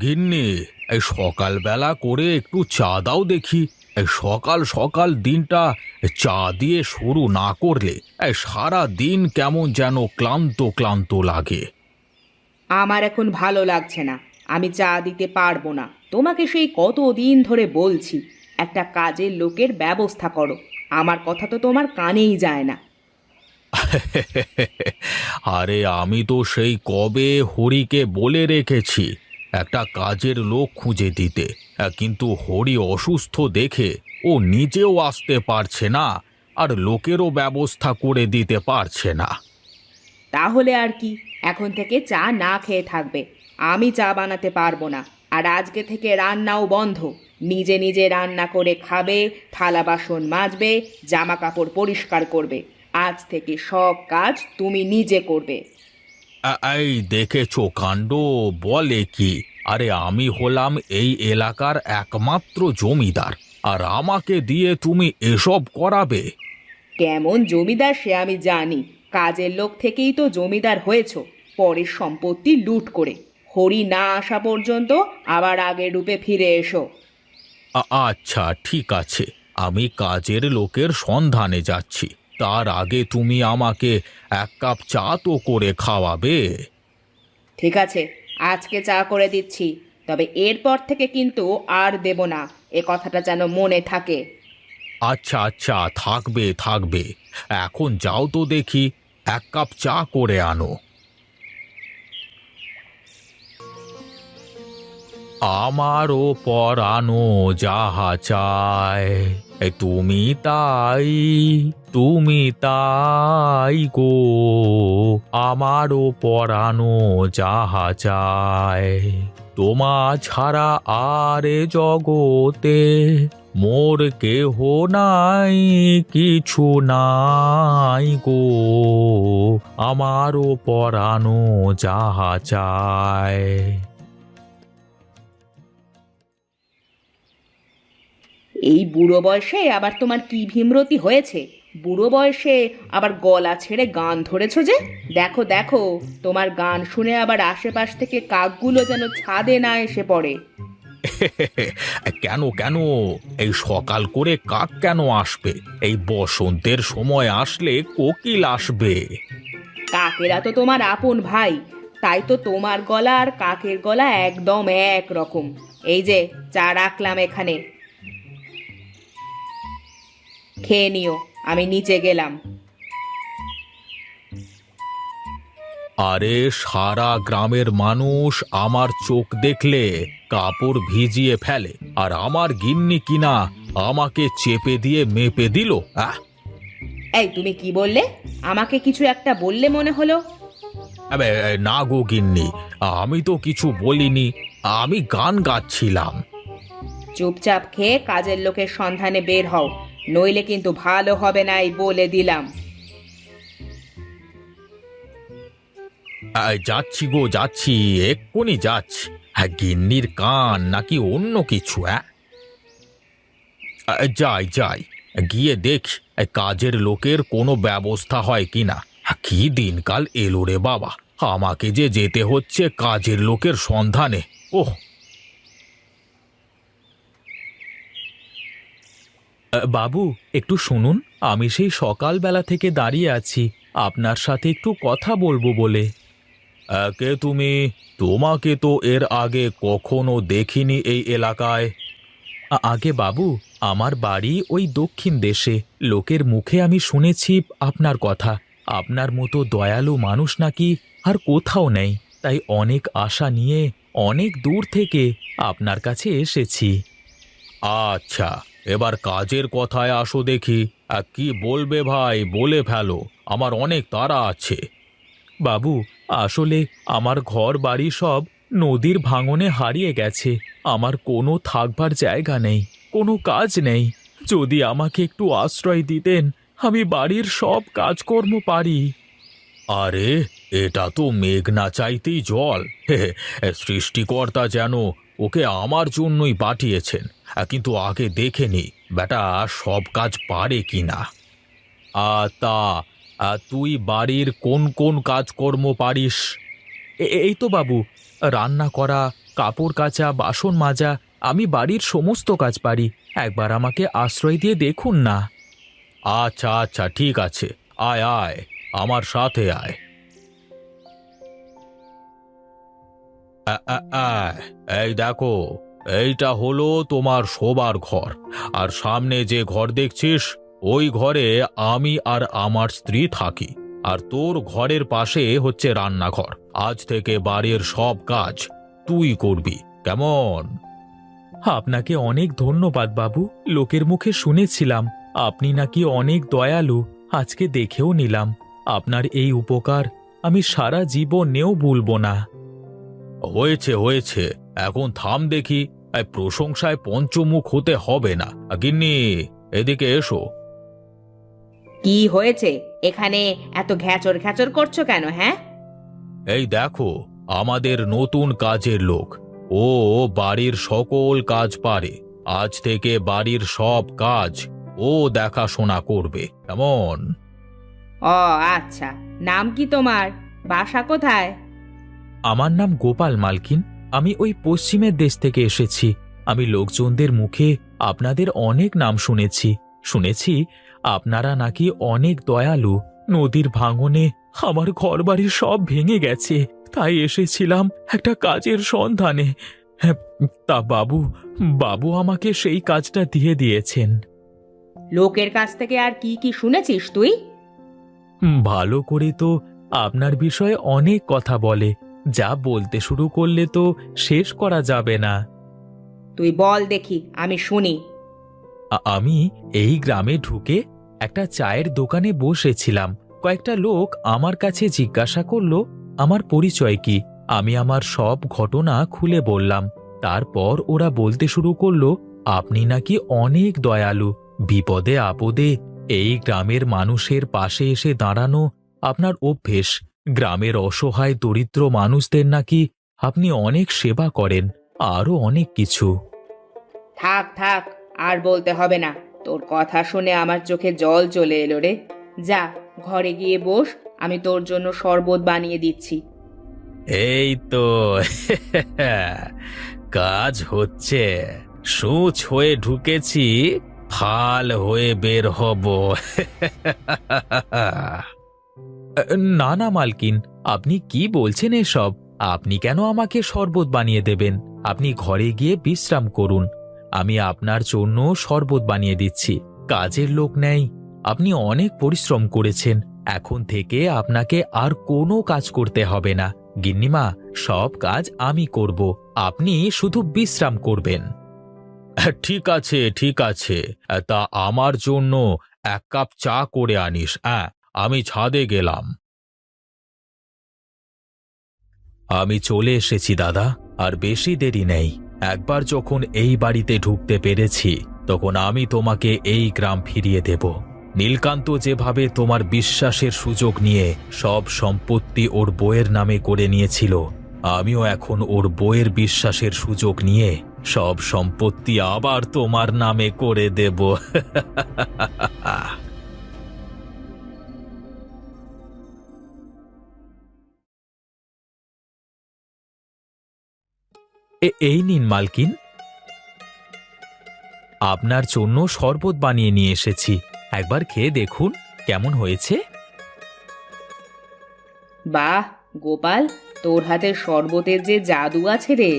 গিন্নি, এই সকালবেলা করে একটু চা দাও দেখি। এই সকাল সকাল দিনটা চা দিয়ে শুরু না করলে এই সারা দিন কেমন যেন ক্লান্ত ক্লান্ত লাগে। আমার এখন ভালো লাগছে না। আমি চা দিতে পারবো না। তোমাকে সেই কতদিন ধরে বলছি একটা কাজের লোকের ব্যবস্থা করো। আমার কথা তো তোমার কানেই যায় না। আরে আমি তো সেই কবে হরিকে বলে রেখেছি একটা কাজের লোক খুঁজে দিতে, কিন্তু হরি অসুস্থ দেখে ও নিজেও আসতে পারছে না, আর লোকেরও ব্যবস্থা করে দিতে পারছে না। তাহলে আর কি, এখন থেকে চা না খেয়ে থাকবে। আমি চা বানাতে পারবো না। আর আজকে থেকে রান্নাও বন্ধ। নিজে নিজে রান্না করে খাবে, থালা বাসন মাজবে, জামা কাপড় পরিষ্কার করবে। আজ থেকে সব কাজ তুমি নিজে করবে। এই দেখেছো কাণ্ড, বলে কি! আরে আমি হলাম এই এলাকার একমাত্র জমিদার, আর আমাকে দিয়ে তুমি এসব করাবে? কেমন জমিদার সে আমি জানি। কাজের লোক থেকেই তো জমিদার হয়েছো, পরের সম্পত্তি লুট করে। হরি না আসা পর্যন্ত আবার আগের রূপে ফিরে এসো। আচ্ছা ঠিক আছে, আমি কাজের লোকের সন্ধানে যাচ্ছি। তার আগে তুমি আমাকে এক কাপ চা তো করে খাওয়াবে। ঠিক আছে, আজকে চা করে দিচ্ছি। তবে এরপর থেকে কিন্তু আর দেব না, এ কথাটা যেন মনে থাকে। আচ্ছা আচ্ছা, থাকবে থাকবে। এখন যাও তো দেখি, এক কাপ চা করে আনো। আমারও পরানো যাহা চায়, তুমি তাই, তুমি তাই গো। আমারও পরানো যাহা চায়, তোমা ছাড়া আর এ জগতে মোর কেহ নাই, কিছু নাই গো। আমারও পরানো যাহা চায়। এই বুড়ো বয়সে আবার তোমার কি ভীমরতি হয়েছে? বুড়ো বয়সে আবার গলা ছেড়ে গান ধরেছো যে? দেখো দেখো, তোমার গান শুনে আবার আশেপাশ থেকে কাকগুলো যেন ছাদে না এসে পড়ে। কেন কেন, এই সকাল করে কাক কেন আসবে? এই বসন্তের সময় আসলে কোকিল আসবে। কাকেরা তো তোমার আপন ভাই। তাই তো তোমার গলা আর কাকের গলা একদম এক রকম। এই যে চা রাখলাম এখানে, খেয়ে নিও। আমি নিচে গেলাম। আরে সারা গ্রামের মানুষ আমার চোখ দেখলে কাপড় ভিজিয়ে ফেলে, আর আমার গিন্নি কিনা আমাকে চেপে দিয়ে মেপে দিল। আহ! এই তুমি কি বললে? আমাকে কিছু একটা বললে মনে হলো। আবে, না গো গিন্নি, আমি তো কিছু বলিনি, আমি গান গাচ্ছিলাম। চুপচাপ খেয়ে কাজের লোকের সন্ধানে বের হও, নইলে কিন্তু ভালো হবে না, এই বলে দিলাম। যাচ্ছি গো যাচ্ছি, এক্ষুনি যাচ্ছি। হ্যাঁ, গিন্নির কান নাকি অন্য কিছু? হ্যাঁ, যাই যাই, গিয়ে দেখি কাজের লোকের কোনো ব্যবস্থা হয় কিনা। কি দিনকাল এলো রে বাবা, আমাকে যে যেতে হচ্ছে কাজের লোকের সন্ধানে। ওহ! বাবু, একটু শুনুন। আমি সেই সকালবেলা থেকে দাঁড়িয়ে আছি আপনার সাথে একটু কথা বলবো বলে। কে তুমি? তোমাকে তো এর আগে কখনো দেখিনি এই এলাকায়। আগে বাবু, আমার বাড়ি ওই দক্ষিণ দেশে। লোকের মুখে আমি শুনেছি আপনার কথা। আপনার মতো দয়ালু মানুষ নাকি আর কোথাও নেই। তাই অনেক আশা নিয়ে অনেক দূর থেকে আপনার কাছে এসেছি। আচ্ছা, এবার কাজের কথায় আসো দেখি। কি বলবে ভাই, বলে ফেলো, আমার অনেক তাড়া আছে। বাবু, আসলে আমার ঘর বাড়ি সব নদীর ভাঙনে হারিয়ে গেছে। আমার কোনো থাকবার জায়গা নেই, কোনো কাজ নেই। যদি আমাকে একটু আশ্রয় দিতেন, আমি বাড়ির সব কাজকর্ম পারি। আরে, এটা তো মেঘ না চাইতেই জল। সৃষ্টিকর্তা যেন ওকে আমার জন্যই পাঠিয়েছেন। কিন্তু আগে দেখে নি বেটা সব কাজ পারে কিনা। তা তুই বাড়ির কোন কোন কাজকর্ম পারিস? এই তো বাবু, রান্না করা, কাপড় কাচা, বাসন মাজা, আমি বাড়ির সমস্ত কাজ পারি। একবার আমাকে আশ্রয় দিয়ে দেখুন না। আচ্ছা আচ্ছা, ঠিক আছে, আয় আয়, আমার সাথে আয়। আয়, এই দেখো, এইটা হলো তোমার শোবার ঘর। আর সামনে যে ঘর দেখছিস, ওই ঘরে আমি আর আমার স্ত্রী থাকি। আর তোর ঘরের পাশে হচ্ছে রান্নাঘর। আজ থেকে বাড়ির সব কাজ তুই করবি, কেমন? আপনাকে অনেক ধন্যবাদ বাবু। লোকের মুখে শুনেছিলাম আপনি নাকি অনেক দয়ালু। আজকে দেখেও নিলাম। আপনার এই উপকার আমি সারা জীবনেও ভুলব না। হয়েছে হয়েছে, এখন থাম দেখি। এই প্রশংসায় পঞ্চমুখ হতে হবে না। গিন্নি, এদিকে এসো। কি হয়েছে? এখানে এত ঘ্যাচর ঘ্যাচর করছো কেন, হ্যাঁ? এই দেখো, আমাদের নতুন কাজের লোক। ও বাড়ির সকল কাজ পারে। আজ থেকে বাড়ির সব কাজ ও দেখাশোনা করবে, কেমন? ও আচ্ছা, নাম কি তোমার? বাসা কোথায়? আমার নাম গোপাল মালকিন। আমি ওই পশ্চিমের দেশ থেকে এসেছি। আমি লোকজনদের মুখে আপনাদের অনেক নাম শুনেছি। শুনেছি আপনারা নাকি অনেক দয়ালু। নদীর ভাঙনে আমার ঘরবাড়ি সব ভেঙে গেছে, তাই এসেছিলাম একটা কাজের সন্ধানে। হ্যাঁ, তা বাবু বাবু আমাকে সেই কাজটা দিয়ে দিয়েছেন। লোকের কাছ থেকে আর কি কি শুনেছিস তুই? ভালো করে তো আপনার বিষয়ে অনেক কথা বলে। যা বলতে শুরু করলে তো শেষ করা যাবে না। তুই বল দেখি, আমি শুনি। আমি এই গ্রামে ঢুকে একটা চায়ের দোকানে বসেছিলাম। কয়েকটা লোক আমার কাছে জিজ্ঞাসা করলো আমার পরিচয় কি। আমি আমার সব ঘটনা খুলে বললাম। তারপর ওরা বলতে শুরু করলো আপনি নাকি অনেক দয়ালু। বিপদে আপদে এই গ্রামের মানুষের পাশে এসে দাঁড়ানো আপনার অভ্যেস। গ্রামের অসহায় দরিদ্র মানুষদের নাকি আপনি অনেক সেবা করেন, আরও অনেক কিছু। থাক থাক, আর বলতে হবে না। তোর কথা শুনে আমার চোখে জল চলে এলো রে। যা, ঘরে গিয়ে বস, আমি তোর জন্য শরবত বানিয়ে দিচ্ছি। এই তো কাজ হচ্ছে। সূচ হয়ে ঢুকেছি, ফাল হয়ে বের হব। না না মালকিন, আপনি কি বলছেন এসব? আপনি কেন আমাকে শরবত বানিয়ে দেবেন? আপনি ঘরে গিয়ে বিশ্রাম করুন। আমি আপনার জন্য শরবত বানিয়ে দিচ্ছি। কাজের লোক নেই। আপনি অনেক পরিশ্রম করেছেন। এখন থেকে আপনাকে আর কোনো কাজ করতে হবে না। গিন্নিমা, সব কাজ আমি করব, আপনি শুধু বিশ্রাম করবেন। ঠিক আছে ঠিক আছে, তা আমার জন্য এক কাপ চা করে আনিস। আমি ছাদে গেলাম। আমি চলে এসেছি দাদা, আর বেশি দেরি নেই। একবার যখন এই বাড়িতে ঢুকতে পেরেছি, তখন আমি তোমাকে এই গ্রাম ফিরিয়ে দেব। নীলকান্ত যেভাবে তোমার বিশ্বাসের সুযোগ নিয়ে সব সম্পত্তি ওর বউয়ের নামে করে নিয়েছিল, আমিও এখন ওর বউয়ের বিশ্বাসের সুযোগ নিয়ে সব সম্পত্তি আবার তোমার নামে করে দেব। এই নিন মালকিন, আপনার জন্য শরবত বানিয়ে নিয়ে এসেছি। একবার খেয়ে দেখুন কেমন হয়েছে। বাহ গোপাল, তোর হাতের শরবতের যে জাদু আছে রে।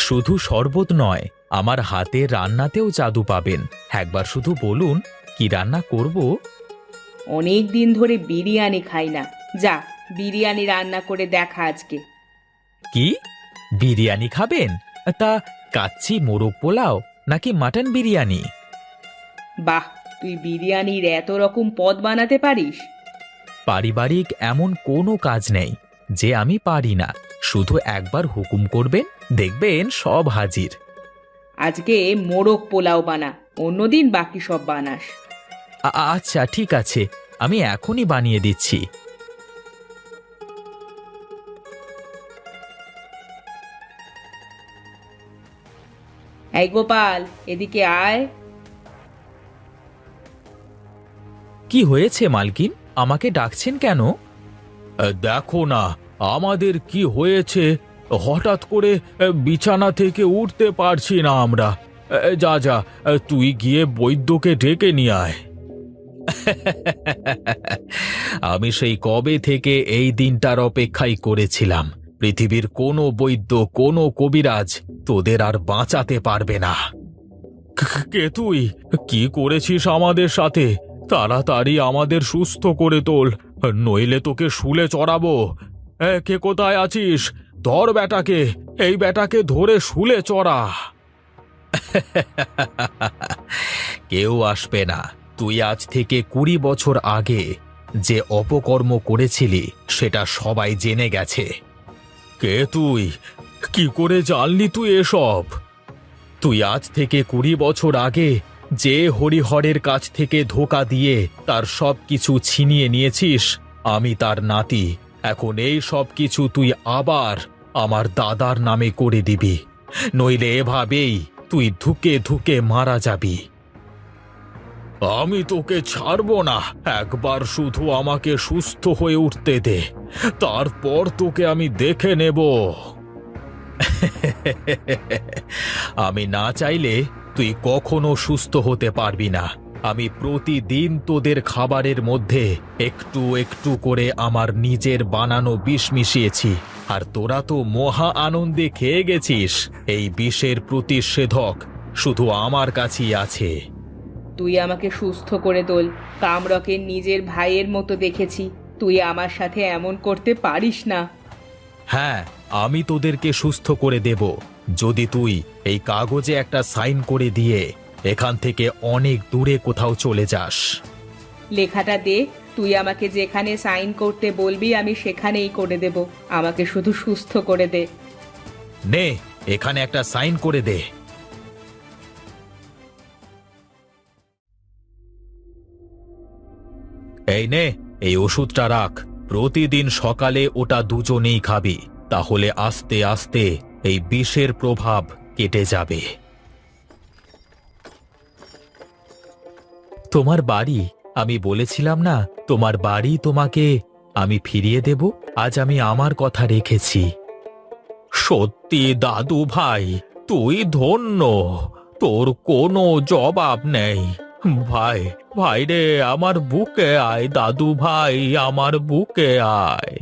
শুধু শরবত নয়, আমার হাতের রান্নাতেও জাদু পাবেন। একবার শুধু বলুন কি রান্না করব। অনেক দিন ধরে বিরিয়ানি খাই না। যা, বিরিয়ানি রান্না করে দেখা আজকে। কি বিরিয়ানি খাবেন? তা কাচ্চি মোরগ পোলাও নাকি মাটন বিরিয়ানি? বাহ, তুই বিরিয়ানির এত রকম পদ বানাতে পারিস? পারিবারিক এমন কোনো কাজ নেই যে আমি পারি না। শুধু একবার হুকুম করবেন, দেখবেন সব হাজির। আজকে মোরগ পোলাও বানা, অন্যদিন বাকি সব বানাস। আচ্ছা ঠিক আছে, আমি এখনই বানিয়ে দিচ্ছি। এই গোপাল, এদিকে আয়। কি হয়েছে মালকিন, আমাকে ডাকছেন কেন? দেখো না আমাদের কি হয়েছে। হঠাৎ করে বিছানা থেকে উঠতে পারছি না আমরা। যা যা, তুই গিয়ে বৈদ্যকে ডেকে নিয়ে আয়। আমি সেই কবে থেকে এই দিনটার অপেক্ষাই করেছিলাম। পৃথিবীর কোনো বৈদ্য, কোনো কবিরাজ তোদের আর বাঁচাতে পারবে না। কে তুই? কি করেছিস আমাদের সাথে? তাড়াতাড়ি আমাদের সুস্থ করে তোল, নইলে তোকে শুলে চড়াবো। কে কোথায় আছিস? ধর বেটাকে, এই বেটাকে ধরে শুলে চড়া। কেউ আসবে না। তুই আজ থেকে 20 বছর আগে যে অপকর্ম করেছিলি সেটা সবাই জেনে গেছে। কে তুই? কি করে জানলি তুই এসব? তুই আজ থেকে 20 বছর আগে যে হরিহরের কাছ থেকে ধোঁকা দিয়ে তার সব কিছু ছিনিয়ে নিয়েছিস, আমি তার নাতি। এখন এই সব কিছু তুই আবার আমার দাদার নামে করে দিবি, নইলে এভাবেই তুই ধুকে ধুকে মারা যাবি। আমি তোকে ছাড়বো না। একবার শুধু আমাকে সুস্থ হয়ে উঠতে দে, তারপর তোকে আমি দেখে নেব। আমি না চাইলে তুই কখনো সুস্থ হতে পারবি না। আমি প্রতিদিন তোদের খাবারের মধ্যে একটু একটু করে আমার নিজের বানানো বিষ মিশিয়েছি, আর তোরা তো মহা আনন্দে খেয়ে গেছিস। এই বিষের প্রতিষেধক শুধু আমার কাছেই আছে। তুই আমাকে সুস্থ করে তোল। কামরকে নিজের ভাইয়ের মতো দেখেছি, তুই আমার সাথে এমন করতে পারিস না। হ্যাঁ, আমি তোদেরকে সুস্থ করে দেব যদি তুই এই কাগজে একটা সাইন করে দিয়ে এখান থেকে অনেক দূরে কোথাও চলে যাস। লেখাটা দে, তুই আমাকে যেখানে সাইন করতে বলবি আমি সেখানেই করে দেব। আমাকে শুধু সুস্থ করে দে। নে, এখানে একটা সাইন করে দে। এই নে, এই ওষুধটা রাখ। প্রতিদিন সকালে ওটা দুজনেই খাবি, তাহলে আস্তে আস্তে এই বিষের প্রভাব কেটে যাবে। তোমার বাড়ি, আমি বলেছিলাম না তোমার বাড়ি তোমাকে আমি ফিরিয়ে দেব। আজ আমি আমার কথা রেখেছি। সত্যি দাদু ভাই, তুই ধন্য। তোর কোনো জবাব নেই। ভাই, ভাই রে, আমার বুকে আয়। দাদু ভাই, আমার বুকে আয়।